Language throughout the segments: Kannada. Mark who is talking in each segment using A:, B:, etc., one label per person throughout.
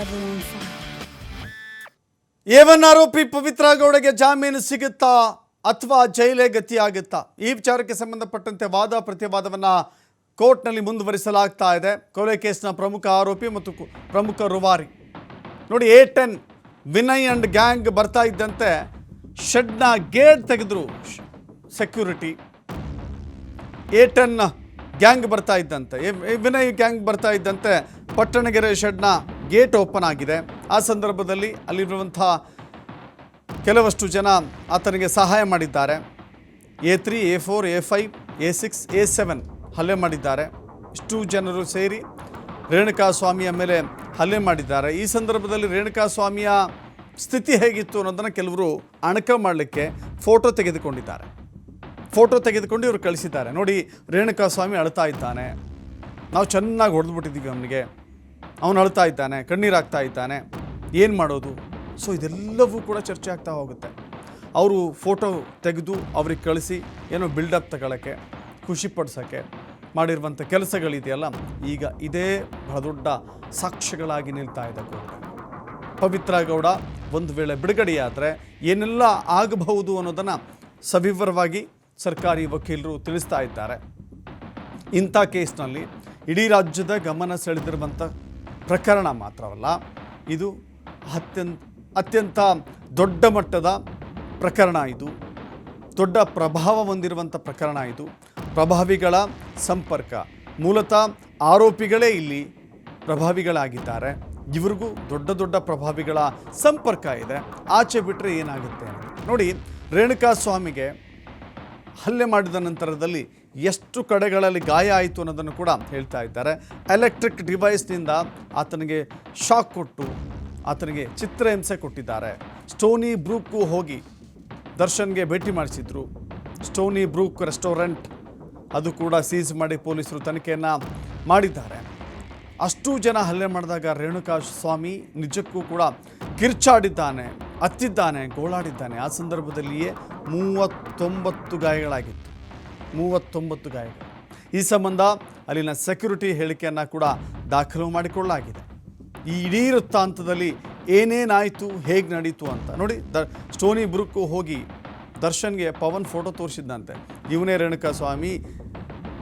A: Maroon 5.
B: ಏವನ್ ಆರೋಪಿ ಪವಿತ್ರ ಗೌಡಗೆ ಜಾಮೀನು ಸಿಗುತ್ತಾ ಅಥವಾ ಜೈಲೇ ಗತಿಯಾಗುತ್ತಾ? ಈ ವಿಚಾರಕ್ಕೆ ಸಂಬಂಧಪಟ್ಟಂತೆ ವಾದ ಪ್ರತಿವಾದವನ್ನು ಕೋರ್ಟ್ನಲ್ಲಿ ಮುಂದುವರಿಸಲಾಗ್ತಾ ಇದೆ. ಕೊಲೆ ಕೇಸ್ನ ಪ್ರಮುಖ ಆರೋಪಿ ಮತ್ತು ಪ್ರಮುಖ ರೂವಾರಿ ನೋಡಿ, A10 ವಿನಯ್ ಅಂಡ್ ಗ್ಯಾಂಗ್ ಬರ್ತಾ ಇದ್ದಂತೆ ಶೆಡ್ನ ಗೇಟ್ ತೆಗೆದ್ರು ಸೆಕ್ಯೂರಿಟಿ. A10 ಗ್ಯಾಂಗ್ ಬರ್ತಾ ಇದ್ದಂತೆ, ವಿನಯ್ ಗ್ಯಾಂಗ್ ಬರ್ತಾ ಇದ್ದಂತೆ ಪಟ್ಟಣಗೆರೆ ಶೆಡ್ನ ಗೇಟ್ ಓಪನ್ ಆಗಿದೆ. ಆ ಸಂದರ್ಭದಲ್ಲಿ ಅಲ್ಲಿರುವಂಥ ಕೆಲವಷ್ಟು ಜನ ಆತನಿಗೆ ಸಹಾಯ ಮಾಡಿದ್ದಾರೆ. A3, A4, A5, A6, A7 ಹಲ್ಲೆ ಮಾಡಿದ್ದಾರೆ. ಇಷ್ಟು ಜನರು ಸೇರಿ ರೇಣುಕಾಸ್ವಾಮಿಯ ಮೇಲೆ ಹಲ್ಲೆ ಮಾಡಿದ್ದಾರೆ. ಈ ಸಂದರ್ಭದಲ್ಲಿ ರೇಣುಕಾಸ್ವಾಮಿಯ ಸ್ಥಿತಿ ಹೇಗಿತ್ತು ಅನ್ನೋದನ್ನು ಕೆಲವರು ಅಣಕ ಮಾಡಲಿಕ್ಕೆ ಫೋಟೋ ತೆಗೆದುಕೊಂಡಿದ್ದಾರೆ. ಫೋಟೋ ತೆಗೆದುಕೊಂಡು ಇವರು ಕಳಿಸಿದ್ದಾರೆ. ನೋಡಿ, ರೇಣುಕಾಸ್ವಾಮಿ ಅಳ್ತಾ ಇದ್ದಾನೆ, ನಾವು ಚೆನ್ನಾಗಿ ಹೊಡೆದ್ಬಿಟ್ಟಿದ್ದೀವಿ ಅವನಿಗೆ, ಅವನು ಅಳ್ತಾ ಇದ್ದಾನೆ, ಕಣ್ಣೀರಾಗ್ತಾ ಇದ್ದಾನೆ, ಏನು ಮಾಡೋದು? ಸೊ ಇದೆಲ್ಲವೂ ಕೂಡ ಚರ್ಚೆ ಆಗ್ತಾ ಹೋಗುತ್ತೆ. ಅವರು ಫೋಟೋ ತೆಗೆದು ಅವ್ರಿಗೆ ಕಳಿಸಿ ಏನೋ ಬಿಲ್ಡಪ್ ತಗೊಳ್ಳೋಕ್ಕೆ, ಖುಷಿಪಡಿಸೋಕ್ಕೆ ಮಾಡಿರುವಂಥ ಕೆಲಸಗಳಿದೆಯಲ್ಲ, ಈಗ ಇದೇ ಬಹಳ ದೊಡ್ಡ ಸಾಕ್ಷ್ಯಗಳಾಗಿ ನಿಲ್ತಾ ಇದೆ ಕೋರ್ಟ್. ಪವಿತ್ರ ಗೌಡ ಒಂದು ವೇಳೆ ಬಿಡುಗಡೆಯಾದರೆ ಏನೆಲ್ಲ ಆಗಬಹುದು ಅನ್ನೋದನ್ನು ಸವಿವರವಾಗಿ ಸರ್ಕಾರಿ ವಕೀಲರು ತಿಳಿಸ್ತಾ ಇದ್ದಾರೆ. ಇಂಥ ಕೇಸ್ನಲ್ಲಿ ಇಡೀ ರಾಜ್ಯದ ಗಮನ ಸೆಳೆದಿರುವಂಥ ಪ್ರಕರಣ ಮಾತ್ರವಲ್ಲ, ಇದು ಅತ್ಯಂತ ದೊಡ್ಡ ಮಟ್ಟದ ಪ್ರಕರಣ. ಇದು ದೊಡ್ಡ ಪ್ರಭಾವ ಹೊಂದಿರುವಂಥ ಪ್ರಕರಣ. ಇದು ಪ್ರಭಾವಿಗಳ ಸಂಪರ್ಕ, ಮೂಲತಃ ಆರೋಪಿಗಳೇ ಇಲ್ಲಿ ಪ್ರಭಾವಿಗಳಾಗಿದ್ದಾರೆ. ಇವ್ರಿಗೂ ದೊಡ್ಡ ದೊಡ್ಡ ಪ್ರಭಾವಿಗಳ ಸಂಪರ್ಕ ಇದೆ. ಆಚೆ ಬಿಟ್ಟರೆ ಏನಾಗುತ್ತೆ ನೋಡಿ. ರೇಣುಕಾಸ್ವಾಮಿಗೆ ಹಲ್ಲೆ ಮಾಡಿದ ನಂತರದಲ್ಲಿ ಎಷ್ಟು ಕಡೆಗಳಲ್ಲಿ ಗಾಯ ಆಯಿತು ಅನ್ನೋದನ್ನು ಕೂಡ ಹೇಳ್ತಾ ಇದ್ದಾರೆ. ಎಲೆಕ್ಟ್ರಿಕ್ ಡಿವೈಸ್ನಿಂದ ಆತನಿಗೆ ಶಾಕ್ ಕೊಟ್ಟು ಆತನಿಗೆ ಚಿತ್ರಹಿಂಸೆ ಕೊಟ್ಟಿದ್ದಾರೆ. ಸ್ಟೋನಿ ಬ್ರೂಕ್ಗೂ ಹೋಗಿ ದರ್ಶನ್ಗೆ ಭೇಟಿ ಮಾಡಿಸಿದ್ರು. ಸ್ಟೋನಿ ಬ್ರೂಕ್ ರೆಸ್ಟೋರೆಂಟ್ ಅದು ಕೂಡ ಸೀಸ್ ಮಾಡಿ ಪೊಲೀಸರು ತನಿಖೆಯನ್ನು ಮಾಡಿದ್ದಾರೆ. ಅಷ್ಟು ಜನ ಹಲ್ಲೆ ಮಾಡಿದಾಗ ರೇಣುಕಾಸ್ವಾಮಿ ನಿಜಕ್ಕೂ ಕೂಡ ಕಿರ್ಚಾಡಿದ್ದಾನೆ, ಅತ್ತಿದ್ದಾನೆ, ಗೋಳಾಡಿದ್ದಾನೆ. ಆ ಸಂದರ್ಭದಲ್ಲಿಯೇ 39 ಗಾಯಗಳಾಗಿತ್ತು. 39 ಗಾಯಗಳು. ಈ ಸಂಬಂಧ ಅಲ್ಲಿನ ಸೆಕ್ಯೂರಿಟಿ ಹೇಳಿಕೆಯನ್ನು ಕೂಡ ದಾಖಲು ಮಾಡಿಕೊಳ್ಳಲಾಗಿದೆ. ಈ ಇಡೀ ವೃತ್ತಾಂತದಲ್ಲಿ ಏನೇನಾಯಿತು, ಹೇಗೆ ನಡೀತು ಅಂತ ನೋಡಿ. ಸ್ಟೋನಿ ಬ್ರೂಕ್ ಹೋಗಿ ದರ್ಶನ್ಗೆ ಪವನ್ ಫೋಟೋ ತೋರಿಸಿದ್ದಂತೆ. ಇವನೇ ರೇಣುಕಾಸ್ವಾಮಿ,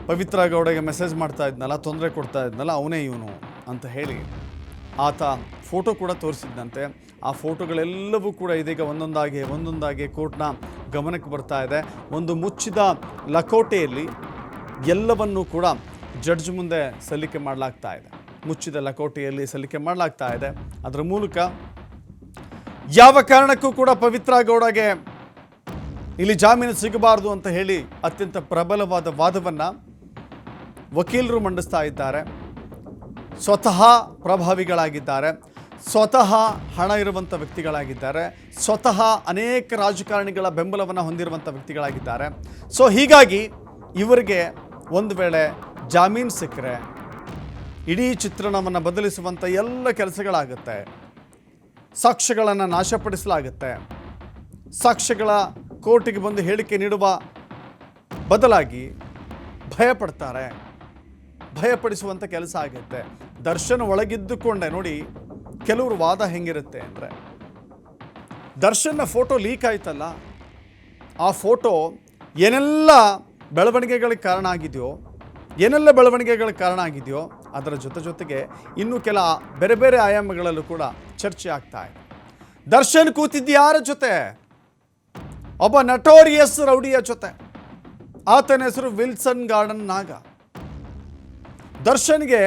B: ಪವಿತ್ರ ಗೌಡಗೆ ಮೆಸೇಜ್ ಮಾಡ್ತಾ ಇದ್ನಲ್ಲ, ತೊಂದರೆ ಕೊಡ್ತಾ ಇದ್ನಲ್ಲ, ಅವನೇ ಇವನು ಅಂತ ಹೇಳಿ ಆತ ಫೋಟೋ ಕೂಡ ತೋರಿಸಿದ್ದಂತೆ. ಆ ಫೋಟೋಗಳೆಲ್ಲವೂ ಕೂಡ ಇದೀಗ ಒಂದೊಂದಾಗಿ ಕೋರ್ಟ್ನ ಗಮನಕ್ಕೆ ಬರ್ತಾ ಇದೆ. ಒಂದು ಮುಚ್ಚಿದ ಲಕೋಟೆಯಲ್ಲಿ ಎಲ್ಲವನ್ನೂ ಕೂಡ ಜಡ್ಜ್ ಮುಂದೆ ಸಲ್ಲಿಕೆ ಮಾಡಲಾಗ್ತಾ ಇದೆ. ಮುಚ್ಚಿದ ಲಕೋಟೆಯಲ್ಲಿ ಸಲ್ಲಿಕೆ ಮಾಡಲಾಗ್ತಾ ಇದೆ. ಅದರ ಮೂಲಕ ಯಾವ ಕಾರಣಕ್ಕೂ ಕೂಡ ಪವಿತ್ರ ಗೌಡಗೆ ಇಲ್ಲಿ ಜಾಮೀನು ಸಿಗಬಾರ್ದು ಅಂತ ಹೇಳಿ ಅತ್ಯಂತ ಪ್ರಬಲವಾದ ವಾದವನ್ನು ವಕೀಲರು ಮಂಡಿಸ್ತಾ ಇದ್ದಾರೆ. ಸ್ವತಃ ಪ್ರಭಾವಿಗಳಾಗಿದ್ದಾರೆ, ಸ್ವತಃ ಹಣ ಇರುವಂಥ ವ್ಯಕ್ತಿಗಳಾಗಿದ್ದಾರೆ, ಸ್ವತಃ ಅನೇಕ ರಾಜಕಾರಣಿಗಳ ಬೆಂಬಲವನ್ನು ಹೊಂದಿರುವಂಥ ವ್ಯಕ್ತಿಗಳಾಗಿದ್ದಾರೆ. ಸೊ ಹೀಗಾಗಿ ಇವರಿಗೆ ಒಂದು ವೇಳೆ ಜಾಮೀನು ಸಿಕ್ಕರೆ ಇಡೀ ಚಿತ್ರಣವನ್ನು ಬದಲಿಸುವಂಥ ಎಲ್ಲ ಕೆಲಸಗಳಾಗುತ್ತೆ. ಸಾಕ್ಷ್ಯಗಳನ್ನು ನಾಶಪಡಿಸಲಾಗುತ್ತೆ. ಸಾಕ್ಷ್ಯಗಳ ಕೋರ್ಟಿಗೆ ಬಂದು ಹೇಳಿಕೆ ನೀಡುವ ಬದಲಾಗಿ ಭಯಪಡ್ತಾರೆ. ಭಯಪಡಿಸುವಂಥ ಕೆಲಸ ಆಗುತ್ತೆ. ದರ್ಶನ್ ಒಳಗಿದ್ದುಕೊಂಡೆ ನೋಡಿ, ಕೆಲವರು ವಾದ ಹೆಂಗಿರುತ್ತೆ ಅಂದರೆ, ದರ್ಶನ್ನ ಫೋಟೋ ಲೀಕ್ ಆಯ್ತಲ್ಲ, ಆ ಫೋಟೋ ಏನೆಲ್ಲ ಬೆಳವಣಿಗೆಗಳಿಗೆ ಕಾರಣ ಆಗಿದೆಯೋ ಅದರ ಜೊತೆಗೆ ಇನ್ನೂ ಕೆಲ ಬೇರೆ ಬೇರೆ ಆಯಾಮಗಳಲ್ಲೂ ಕೂಡ ಚರ್ಚೆ ಆಗ್ತಾ ಇದೆ. ದರ್ಶನ್ ಕೂತಿದ್ದು ಯಾರ ಜೊತೆ? ಒಬ್ಬ ನಟೋರಿಯಸ್ ರೌಡಿಯ ಜೊತೆ. ಆತನ ಹೆಸರು ವಿಲ್ಸನ್ ಗಾರ್ಡನ್ ನಾಗ. ದರ್ಶನ್ಗೆ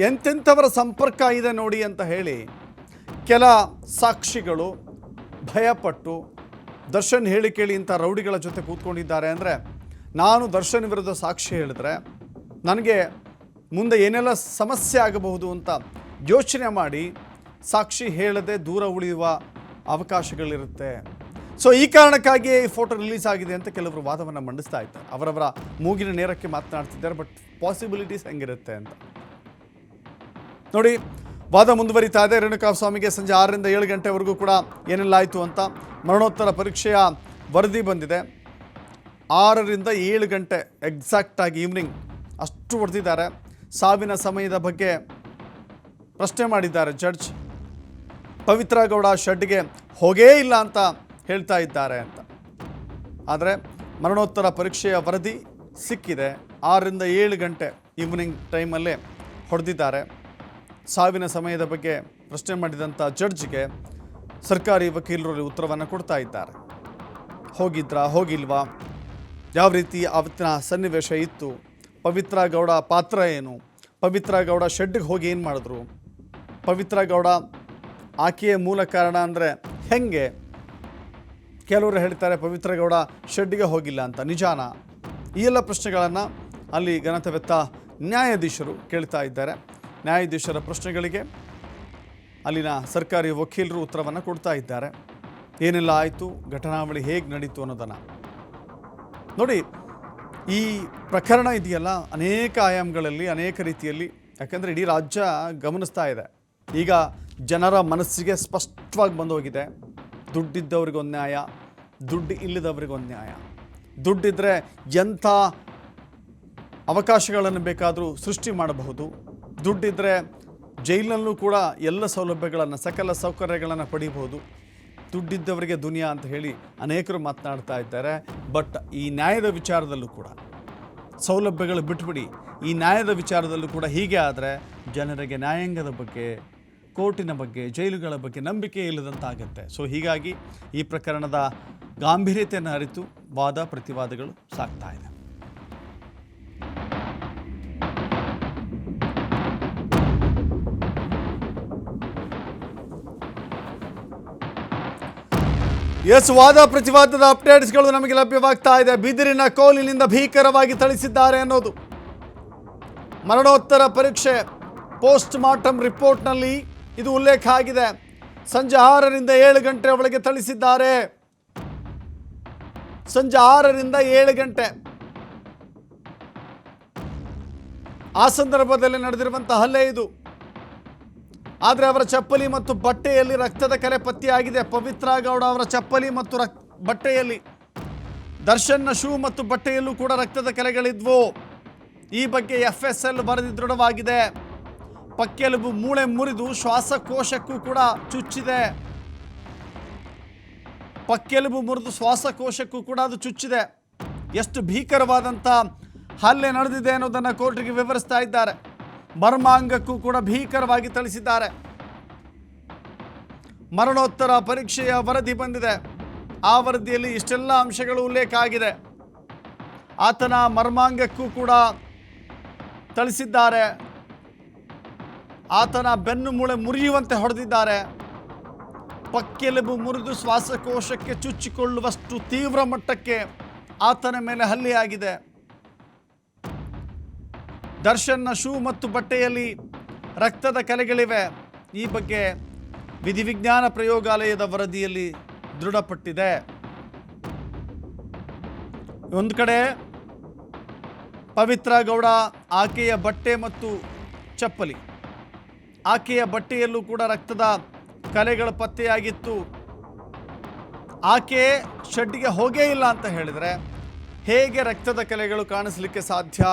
B: ಎಂತೆಂಥವರ ಸಂಪರ್ಕ ಇದೆ ನೋಡಿ ಅಂತ ಹೇಳಿ ಕೆಲ ಸಾಕ್ಷಿಗಳು ಭಯಪಟ್ಟು ದರ್ಶನ್ ಹೇಳಿ ಕೇಳಿ ಇಂಥ ರೌಡಿಗಳ ಜೊತೆ ಕೂತ್ಕೊಂಡಿದ್ದಾರೆ. ಅಂದರೆ ನಾನು ದರ್ಶನ್ ವಿರುದ್ಧ ಸಾಕ್ಷಿ ಹೇಳಿದ್ರೆ ನನಗೆ ಮುಂದೆ ಏನೆಲ್ಲ ಸಮಸ್ಯೆ ಆಗಬಹುದು ಅಂತ ಯೋಚನೆ ಮಾಡಿ ಸಾಕ್ಷಿ ಹೇಳದೆ ದೂರ ಉಳಿಯುವ ಅವಕಾಶಗಳಿರುತ್ತೆ. ಸೊ ಈ ಕಾರಣಕ್ಕಾಗಿಯೇ ಈ ಫೋಟೋ ರಿಲೀಸ್ ಆಗಿದೆ ಅಂತ ಕೆಲವರು ವಾದವನ್ನು ಮಂಡಿಸ್ತಾ ಇದ್ದಾರೆ. ಅವರವರ ಮೂಗಿನ ನೇರಕ್ಕೆ ಮಾತನಾಡ್ತಿದ್ದಾರೆ. ಬಟ್ ಪಾಸಿಬಿಲಿಟೀಸ್ ಹೆಂಗಿರುತ್ತೆ ಅಂತ ನೋಡಿ. ವಾದ ಮುಂದುವರಿತಾ ಇದೆ. ರೇಣುಕಾಸ್ವಾಮಿಗೆ ಸಂಜೆ 6ರಿಂದ 7 ಗಂಟೆವರೆಗೂ ಕೂಡ ಏನೆಲ್ಲ ಆಯಿತು ಅಂತ ಮರಣೋತ್ತರ ಪರೀಕ್ಷೆಯ ವರದಿ ಬಂದಿದೆ. 6ರಿಂದ 7 ಗಂಟೆ ಎಕ್ಸಾಕ್ಟಾಗಿ ಈವ್ನಿಂಗ್ ಅಷ್ಟು ಹೊಡೆದಿದ್ದಾರೆ. ಸಾವಿನ ಸಮಯದ ಬಗ್ಗೆ ಪ್ರಶ್ನೆ ಮಾಡಿದ್ದಾರೆ ಜಡ್ಜ್. ಪವಿತ್ರ ಗೌಡ ಶೆಡ್ಗೆ ಹೋಗೇ ಇಲ್ಲ ಅಂತ ಹೇಳ್ತಾ ಇದ್ದಾರೆ ಅಂತ. ಆದರೆ ಮರಣೋತ್ತರ ಪರೀಕ್ಷೆಯ ವರದಿ ಸಿಕ್ಕಿದೆ. 6ರಿಂದ 7 ಗಂಟೆ ಈವ್ನಿಂಗ್ ಟೈಮಲ್ಲೇ ಹೊಡೆದಿದ್ದಾರೆ. ಸಾವಿನ ಸಮಯದ ಬಗ್ಗೆ ಪ್ರಶ್ನೆ ಮಾಡಿದಂಥ ಜಡ್ಜ್ಗೆ ಸರ್ಕಾರಿ ವಕೀಲರು ಉತ್ತರವನ್ನು ಕೊಡ್ತಾ ಇದ್ದಾರೆ. ಹೋಗಿದ್ರಾ, ಹೋಗಿಲ್ವಾ, ಯಾವ ರೀತಿ ಅವತ್ತಿನ ಸನ್ನಿವೇಶ ಇತ್ತು, ಪವಿತ್ರ ಗೌಡ ಪಾತ್ರ ಏನು, ಪವಿತ್ರ ಗೌಡ ಶೆಡ್ಗೆ ಹೋಗಿ ಏನು ಮಾಡಿದ್ರು, ಪವಿತ್ರ ಗೌಡ ಆಕೆಯ ಮೂಲ ಕಾರಣ ಅಂದರೆ ಹೆಂಗೆ. ಕೆಲವರು ಹೇಳ್ತಾರೆ ಪವಿತ್ರ ಗೌಡ ಶೆಡ್ಗೆ ಹೋಗಿಲ್ಲ ಅಂತ. ನಿಜಾನ? ಈ ಎಲ್ಲ ಪ್ರಶ್ನೆಗಳನ್ನು ಅಲ್ಲಿ ಘನತೆವೆತ್ತ ನ್ಯಾಯಾಧೀಶರು ಕೇಳ್ತಾ ಇದ್ದಾರೆ. ನ್ಯಾಯಾಧೀಶರ ಪ್ರಶ್ನೆಗಳಿಗೆ ಅಲ್ಲಿನ ಸರ್ಕಾರಿ ವಕೀಲರು ಉತ್ತರವನ್ನು ಕೊಡ್ತಾ ಇದ್ದಾರೆ. ಏನೆಲ್ಲ ಆಯಿತು, ಘಟನಾವಳಿ ಹೇಗೆ ನಡೀತು ಅನ್ನೋದನ್ನು ನೋಡಿ. ಈ ಪ್ರಕರಣ ಇದೆಯಲ್ಲ, ಅನೇಕ ಆಯಾಮಗಳಲ್ಲಿ, ಅನೇಕ ರೀತಿಯಲ್ಲಿ, ಯಾಕಂದರೆ ಇಡೀ ರಾಜ್ಯ ಗಮನಿಸ್ತಾ ಇದೆ. ಈಗ ಜನರ ಮನಸ್ಸಿಗೆ ಸ್ಪಷ್ಟವಾಗಿ ಬಂದೋಗಿದೆ. ದುಡ್ಡಿದ್ದವ್ರಿಗೊಂದು ನ್ಯಾಯ, ದುಡ್ಡು ಇಲ್ಲದವ್ರಿಗೊಂದು ನ್ಯಾಯ. ದುಡ್ಡಿದ್ದರೆ ಎಂಥ ಅವಕಾಶಗಳನ್ನು ಬೇಕಾದರೂ ಸೃಷ್ಟಿ ಮಾಡಬಹುದು. ದುಡ್ಡಿದ್ದರೆ ಜೈಲಿನಲ್ಲೂ ಕೂಡ ಎಲ್ಲ ಸೌಲಭ್ಯಗಳನ್ನು, ಸಕಲ ಸೌಕರ್ಯಗಳನ್ನು ಪಡೀಬಹುದು. ದುಡ್ಡಿದ್ದವರಿಗೆ ದುನಿಯಾ ಅಂತ ಹೇಳಿ ಅನೇಕರು ಮಾತನಾಡ್ತಾ ಇದ್ದಾರೆ. ಬಟ್ ಈ ನ್ಯಾಯದ ವಿಚಾರದಲ್ಲೂ ಕೂಡ ಸೌಲಭ್ಯಗಳು ಬಿಟ್ಬಿಡಿ, ಈ ನ್ಯಾಯದ ವಿಚಾರದಲ್ಲೂ ಕೂಡ ಹೀಗೆ ಆದರೆ ಜನರಿಗೆ ನ್ಯಾಯಾಂಗದ ಬಗ್ಗೆ, ಕೋರ್ಟಿನ ಬಗ್ಗೆ, ಜೈಲುಗಳ ಬಗ್ಗೆ ನಂಬಿಕೆ ಇಲ್ಲದಂತಾಗುತ್ತೆ. ಸೊ ಹೀಗಾಗಿ ಈ ಪ್ರಕರಣದ ಗಾಂಭೀರ್ಯತೆಯನ್ನು ಅರಿತು ವಾದ ಪ್ರತಿವಾದಗಳು ಸಾಗ್ತಾ ಇದೆ. ಎಸ್, ವಾದ ಪ್ರತಿವಾದದ ಅಪ್ಡೇಟ್ಸ್ಗಳು ನಮಗೆ ಲಭ್ಯವಾಗ್ತಾ ಇದೆ. ಬಿದಿರಿನ ಕೋಲಿನಿಂದ ಭೀಕರವಾಗಿ ಥಳಿಸಿದ್ದಾರೆ ಅನ್ನೋದು ಮರಣೋತ್ತರ ಪರೀಕ್ಷೆ ಪೋಸ್ಟ್ ಮಾರ್ಟಮ್ ರಿಪೋರ್ಟ್ನಲ್ಲಿ ಇದು ಉಲ್ಲೇಖ ಆಗಿದೆ. ಸಂಜೆ 6ರಿಂದ 7 ಗಂಟೆ ಒಳಗೆ ಥಳಿಸಿದ್ದಾರೆ. ಸಂಜೆ 6ರಿಂದ 7 ಗಂಟೆ ಆ ಸಂದರ್ಭದಲ್ಲಿ ನಡೆದಿರುವಂಥ ಹಲ್ಲೆ ಇದು. ಆದರೆ ಅವರ ಚಪ್ಪಲಿ ಮತ್ತು ಬಟ್ಟೆಯಲ್ಲಿ ರಕ್ತದ ಕಲೆ ಪತ್ತೆಯಾಗಿದೆ. ಪವಿತ್ರ ಗೌಡ ಅವರ ಚಪ್ಪಲಿ ಮತ್ತು ಬಟ್ಟೆಯಲ್ಲಿ, ದರ್ಶನ್ನ ಶೂ ಮತ್ತು ಬಟ್ಟೆಯಲ್ಲೂ ಕೂಡ ರಕ್ತದ ಕಲೆಗಳಿದ್ವು. ಈ ಬಗ್ಗೆ FSL ವರದಿ ದೃಢವಾಗಿದೆ. ಪಕ್ಕೆಲುಬು ಮೂಳೆ ಮುರಿದು ಶ್ವಾಸಕೋಶಕ್ಕೂ ಕೂಡ ಚುಚ್ಚಿದೆ. ಪಕ್ಕೆಲುಬು ಮುರಿದು ಶ್ವಾಸಕೋಶಕ್ಕೂ ಕೂಡ ಅದು ಚುಚ್ಚಿದೆ. ಎಷ್ಟು ಭೀಕರವಾದಂಥ ಹಲ್ಲೆ ನಡೆದಿದೆ ಅನ್ನೋದನ್ನು ಕೋರ್ಟ್ಗೆ ವಿವರಿಸ್ತಾ ಇದ್ದಾರೆ. ಮರ್ಮಾಂಗಕ್ಕೂ ಕೂಡ ಭೀಕರವಾಗಿ ಥಳಿಸಿದ್ದಾರೆ. ಮರಣೋತ್ತರ ಪರೀಕ್ಷೆಯ ವರದಿ ಬಂದಿದೆ. ಆ ವರದಿಯಲ್ಲಿ ಇಷ್ಟೆಲ್ಲ ಅಂಶಗಳು ಉಲ್ಲೇಖ ಆಗಿದೆ. ಆತನ ಮರ್ಮಾಂಗಕ್ಕೂ ಕೂಡ ಥಳಿಸಿದ್ದಾರೆ. ಆತನ ಬೆನ್ನು ಮೂಳೆ ಮುರಿಯುವಂತೆ ಹೊಡೆದಿದ್ದಾರೆ. ಪಕ್ಕೆಲುಬು ಮುರಿದು ಶ್ವಾಸಕೋಶಕ್ಕೆ ಚುಚ್ಚಿಕೊಳ್ಳುವಷ್ಟು ತೀವ್ರ ಮಟ್ಟಕ್ಕೆ ಆತನ ಮೇಲೆ ಹಲ್ಲೆಯಾಗಿದೆ. ದರ್ಶನ್ನ ಶೂ ಮತ್ತು ಬಟ್ಟೆಯಲ್ಲಿ ರಕ್ತದ ಕಲೆಗಳಿವೆ. ಈ ಬಗ್ಗೆ ವಿಧಿವಿಜ್ಞಾನ ಪ್ರಯೋಗಾಲಯದ ವರದಿಯಲ್ಲಿ ದೃಢಪಟ್ಟಿದೆ. ಒಂದು ಕಡೆ ಪವಿತ್ರ ಗೌಡ ಆಕೆಯ ಬಟ್ಟೆ ಮತ್ತು ಚಪ್ಪಲಿ, ಆಕೆಯ ಬಟ್ಟೆಯಲ್ಲೂ ಕೂಡ ರಕ್ತದ ಕಲೆಗಳು ಪತ್ತೆಯಾಗಿತ್ತು. ಆಕೆ ಶೆಡ್ಗೆ ಹೋಗೇ ಇಲ್ಲ ಅಂತ ಹೇಳಿದರೆ ಹೇಗೆ ರಕ್ತದ ಕಲೆಗಳು ಕಾಣಿಸಲಿಕ್ಕೆ ಸಾಧ್ಯ?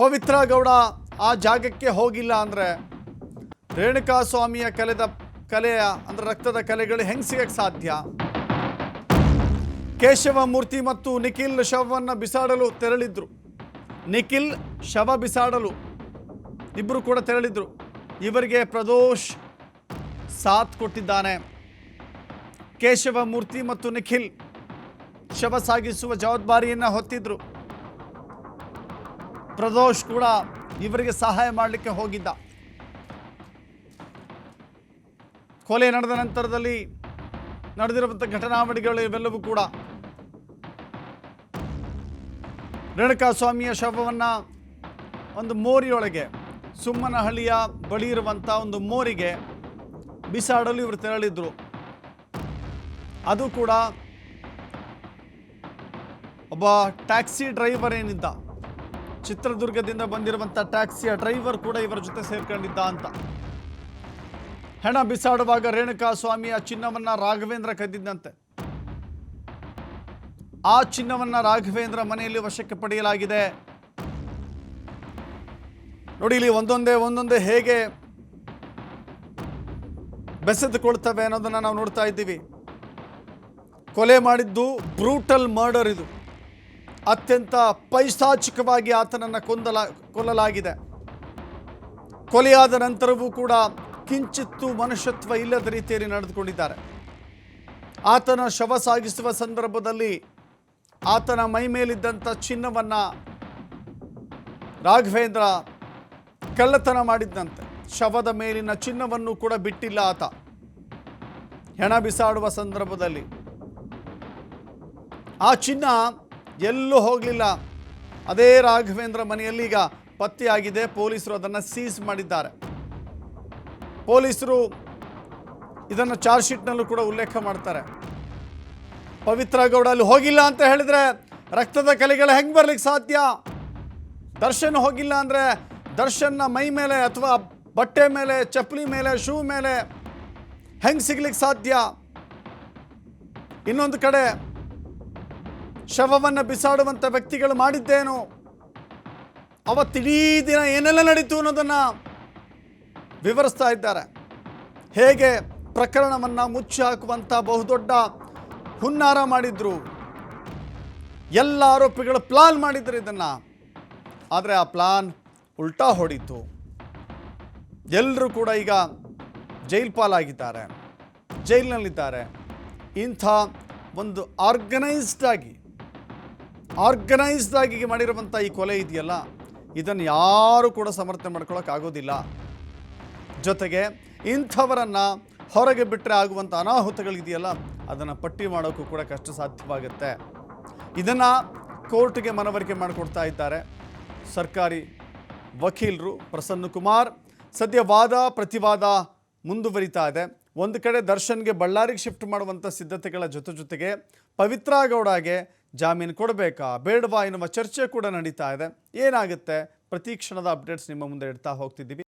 B: ಪವಿತ್ರ ಗೌಡ ಆ ಜಾಗಕ್ಕೆ ಹೋಗಿಲ್ಲ ಅಂದರೆ ರೇಣುಕಾಸ್ವಾಮಿಯ ಕಲೆಯ ಅಂದರೆ ರಕ್ತದ ಕಲೆಗಳು ಹೆಂಗೆ ಸಿಗಕ್ಕೆ ಸಾಧ್ಯ? ಕೇಶವ ಮೂರ್ತಿ ಮತ್ತು ನಿಖಿಲ್ ಶವವನ್ನು ಬಿಸಾಡಲು ತೆರಳಿದ್ರು. ನಿಖಿಲ್ ಶವ ಬಿಸಾಡಲು ಇಬ್ಬರು ಕೂಡ ತೆರಳಿದ್ರು. ಇವರಿಗೆ ಪ್ರದೋಷ್ ಸಾಥ್ ಕೊಟ್ಟಿದ್ದಾನೆ. ಕೇಶವ ಮೂರ್ತಿ ಮತ್ತು ನಿಖಿಲ್ ಶವ ಸಾಗಿಸುವ ಜವಾಬ್ದಾರಿಯನ್ನು ಹೊತ್ತಿದ್ರು. ಪ್ರದೋಷ್ ಕೂಡ ಇವರಿಗೆ ಸಹಾಯ ಮಾಡಲಿಕ್ಕೆ ಹೋಗಿದ್ದ. ಕೊಲೆ ನಡೆದ ನಂತರದಲ್ಲಿ ನಡೆದಿರುವಂಥ ಘಟನಾವಳಿಗಳು ಇವೆಲ್ಲವೂ ಕೂಡ ರೇಣುಕಾಸ್ವಾಮಿಯ ಶವವನ್ನು ಒಂದು ಮೋರಿಯೊಳಗೆ, ಸುಮ್ಮನಹಳ್ಳಿಯ ಬಳಿ ಇರುವಂಥ ಒಂದು ಮೋರಿಗೆ ಬಿಸಾಡಲು ಇವರು ತೆರಳಿದ್ರು. ಅದು ಕೂಡ ಒಬ್ಬ ಟ್ಯಾಕ್ಸಿ ಡ್ರೈವರ್ ಏನಿದ್ದ, ಚಿತ್ರದುರ್ಗದಿಂದ ಬಂದಿರುವಂಥ ಟ್ಯಾಕ್ಸಿಯ ಡ್ರೈವರ್ ಕೂಡ ಇವರ ಜೊತೆ ಸೇರ್ಕೊಂಡಿದ್ದ ಅಂತ. ಹೆಣ ಬಿಸಾಡುವಾಗ ರೇಣುಕಾಸ್ವಾಮಿಯ ಚಿನ್ನವನ್ನು ರಾಘವೇಂದ್ರ ಕದ್ದಿದ್ದಂತೆ. ಆ ಚಿನ್ನವನ್ನು ರಾಘವೇಂದ್ರ ಮನೆಯಲ್ಲಿ ವಶಕ್ಕೆ ಪಡೆಯಲಾಗಿದೆ. ನೋಡಿ, ಇಲ್ಲಿ ಒಂದೊಂದೇ ಹೇಗೆ ಬೆಸೆದುಕೊಳ್ತವೆ ಅನ್ನೋದನ್ನು ನಾವು ನೋಡ್ತಾ ಇದ್ದೀವಿ. ಕೊಲೆ ಮಾಡಿದ್ದು ಬ್ರೂಟಲ್ ಮರ್ಡರ್. ಇದು ಅತ್ಯಂತ ಪೈಶಾಚಿಕವಾಗಿ ಆತನನ್ನು ಕೊಲ್ಲಲಾಗಿದೆ. ಕೊಲೆಯಾದ ನಂತರವೂ ಕೂಡ ಕಿಂಚಿತ್ತೂ ಮನುಷ್ಯತ್ವ ಇಲ್ಲದ ರೀತಿಯಲ್ಲಿ ನಡೆದುಕೊಂಡಿದ್ದಾರೆ. ಆತನ ಶವ ಸಾಗಿಸುವ ಸಂದರ್ಭದಲ್ಲಿ ಆತನ ಮೈ ಮೇಲಿದ್ದಂಥ ಚಿನ್ನವನ್ನು ರಾಘವೇಂದ್ರ ಕಳ್ಳತನ ಮಾಡಿದ್ದಂತೆ. ಶವದ ಮೇಲಿನ ಚಿನ್ನವನ್ನು ಕೂಡ ಬಿಟ್ಟಿಲ್ಲ ಆತ. ಹೆಣ ಬಿಸಾಡುವ ಸಂದರ್ಭದಲ್ಲಿ ಆ ಚಿನ್ನ ಎಲ್ಲೂ ಹೋಗಲಿಲ್ಲ. ಅದೇ ರಾಘವೇಂದ್ರ ಮನೆಯಲ್ಲಿ ಈಗ ಪತ್ತೆಯಾಗಿದೆ. ಪೊಲೀಸರು ಅದನ್ನು ಸೀಸ್ ಮಾಡಿದ್ದಾರೆ. ಪೊಲೀಸರು ಇದನ್ನು ಚಾರ್ಜ್ ಶೀಟ್ನಲ್ಲೂ ಕೂಡ ಉಲ್ಲೇಖ ಮಾಡ್ತಾರೆ. ಪವಿತ್ರ ಗೌಡ ಅಲ್ಲಿ ಹೋಗಿಲ್ಲ ಅಂತ ಹೇಳಿದ್ರೆ ರಕ್ತದ ಕಲೆಗಳು ಹೆಂಗೆ ಬರ್ಲಿಕ್ಕೆ ಸಾಧ್ಯ? ದರ್ಶನ್ ಹೋಗಿಲ್ಲ ಅಂದರೆ ದರ್ಶನ್ನ ಮೈ ಮೇಲೆ ಅಥವಾ ಬಟ್ಟೆ ಮೇಲೆ, ಚಪ್ಪಲಿ ಮೇಲೆ, ಶೂ ಮೇಲೆ ಹೆಂಗೆ ಸಿಗ್ಲಿಕ್ಕೆ ಸಾಧ್ಯ? ಇನ್ನೊಂದು ಕಡೆ ಶವವನ್ನು ಬಿಸಾಡುವಂಥ ವ್ಯಕ್ತಿಗಳು ಮಾಡಿದ್ದೇನು, ಅವತ್ತಿಡೀ ದಿನ ಏನೆಲ್ಲ ನಡೀತು ಅನ್ನೋದನ್ನು ವಿವರಿಸ್ತಾ ಇದ್ದಾರೆ. ಹೇಗೆ ಪ್ರಕರಣವನ್ನು ಮುಚ್ಚಿ ಹಾಕುವಂಥ ಬಹುದೊಡ್ಡ ಹುನ್ನಾರ ಮಾಡಿದ್ರು, ಎಲ್ಲ ಆರೋಪಿಗಳು ಪ್ಲಾನ್ ಮಾಡಿದ್ರು ಇದನ್ನು. ಆದರೆ ಆ ಪ್ಲಾನ್ ಉಲ್ಟಾ ಹೊಡೀತು. ಎಲ್ಲರೂ ಕೂಡ ಈಗ ಜೈಲ್ ಪಾಲಾಗಿದ್ದಾರೆ, ಜೈಲಿನಲ್ಲಿದ್ದಾರೆ. ಇಂಥ ಒಂದು ಆರ್ಗನೈಸ್ಡ್ ಆಗಿ ಮಾಡಿರುವಂಥ ಈ ಕೊಲೆ ಇದೆಯಲ್ಲ, ಇದನ್ನು ಯಾರೂ ಕೂಡ ಸಮರ್ಥನೆ ಮಾಡ್ಕೊಳ್ಳೋಕ್ಕಾಗೋದಿಲ್ಲ. ಜೊತೆಗೆ ಇಂಥವರನ್ನು ಹೊರಗೆ ಬಿಟ್ಟರೆ ಆಗುವಂಥ ಅನಾಹುತಗಳಿದೆಯಲ್ಲ, ಅದನ್ನು ಪಟ್ಟಿ ಮಾಡೋಕ್ಕೂ ಕೂಡ ಕಷ್ಟ ಸಾಧ್ಯವಾಗುತ್ತೆ. ಇದನ್ನು ಕೋರ್ಟ್ಗೆ ಮನವರಿಕೆ ಮಾಡಿಕೊಡ್ತಾ ಇದ್ದಾರೆ ಸರ್ಕಾರಿ ವಕೀಲರು ಪ್ರಸನ್ನ ಕುಮಾರ್. ಸದ್ಯ ವಾದ ಪ್ರತಿವಾದ ಮುಂದುವರಿತಾ ಇದೆ. ಒಂದು ಕಡೆ ದರ್ಶನ್ಗೆ ಬಳ್ಳಾರಿಗೆ ಶಿಫ್ಟ್ ಮಾಡುವಂಥ ಸಿದ್ಧತೆಗಳ ಜೊತೆಗೆ ಪವಿತ್ರ ಗೌಡಗೆ ಜಾಮೀನು ಕೊಡಬೇಕಾ ಬೇಡವಾ ಎನ್ನುವ ಚರ್ಚೆ ಕೂಡ ನಡೀತಾ ಇದೆ. ಏನಾಗುತ್ತೆ ಪ್ರತಿ ಕ್ಷಣದ ಅಪ್ಡೇಟ್ಸ್ ನಿಮ್ಮ ಮುಂದೆ ಇಡ್ತಾ ಹೋಗ್ತಿದ್ದೀವಿ.